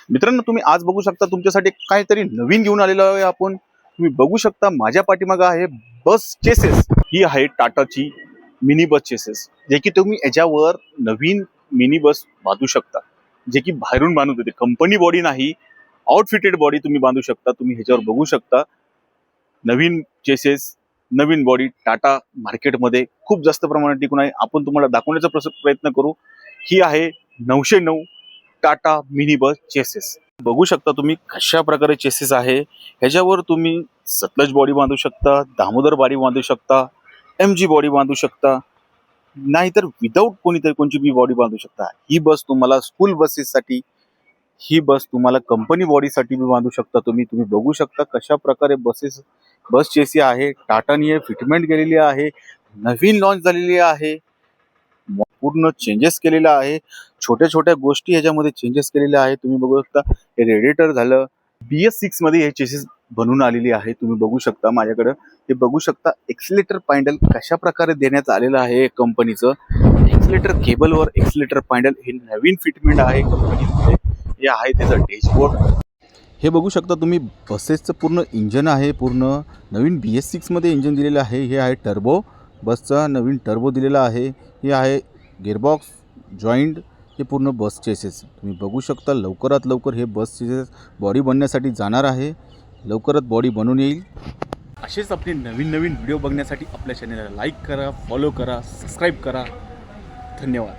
मित्रांनो, तुम्ही आज बघू शकता तुमच्यासाठी काहीतरी नवीन घेऊन आलेलो आहे आपण. तुम्ही बघू शकता माझ्या पाठीमागे आहे बस चेसेस. ही आहे टाटाची मिनी बस चेसेस, जे की तुम्ही याच्यावर नवीन मिनी बस बांधू शकता, जे की बाहेरून बांधून देते. कंपनी बॉडी नाही, आउटफिटेड बॉडी तुम्ही बांधू शकता. तुम्ही ह्याच्यावर बघू शकता नवीन चेसेस, नवीन बॉडी. टाटा मार्केटमध्ये खूप जास्त प्रमाणात टिकून आहे. आपण तुम्हाला दाखवण्याचा प्रयत्न करू. ही आहे 909 टाटा मिनी बस चेसेस. बघू शकता तुम्ही कशा प्रकारे चेसेस आहे. ह्याच्यावर तुम्ही सतलज बॉडी बांधू शकता, दामोदर बॉडी बांधू शकता, MG बॉडी बांधू शकता, नाहीतर विदाऊट कोणची बी बॉडी बांधू शकता. ही बस तुम्हाला स्कूल बसेससाठी, ही बस तुम्हाला कंपनी बॉडीसाठी बी बांधू शकता. तुम्ही बघू शकता कशा प्रकारे बस चेसी आहे. टाटाने फिटमेंट केलेली आहे, नवीन लॉन्च झालेली आहे, पूर्ण चेंजेस केलेला आहे. छोट्या छोट्या गोष्टी ह्याच्यामध्ये चेंजेस केलेल्या आहे. तुम्ही बघू शकता हे रेडिएटर झालं. BS6 मध्ये हे चेसेस बनवून आलेली आहे. तुम्ही बघू शकता माझ्याकडे हे बघू शकता. एक्सिलेटर पॅन्डल कशा प्रकारे देण्यात आलेलं आहे कंपनीचं. एक्सिलेटर केबलवर एक्सिलेटर पॅन्डल हे नवीन फिटमेंट आहे कंपनीमध्ये. हे आहे त्याचं डॅशबोर्ड. हे बघू शकता तुम्ही बसेसचं पूर्ण इंजन आहे. पूर्ण नवीन BS6 मध्ये इंजन दिलेलं आहे. हे आहे टर्बो, बसचा नवीन टर्बो दिलेला आहे. हे आहे गिअरबॉक्स जॉईंट. हे पूर्ण बस चेसेस तुम्ही बघू शकता. लवकरात लवकर हे बस चेसेस बॉडी बनण्यासाठी जाणार आहे. लवकरात बॉडी बनून येईल. असेच आपले नवीन व्हिडिओ बघण्यासाठी आपल्या चॅनलला लाईक करा, फॉलो करा, सबस्क्राईब करा. धन्यवाद.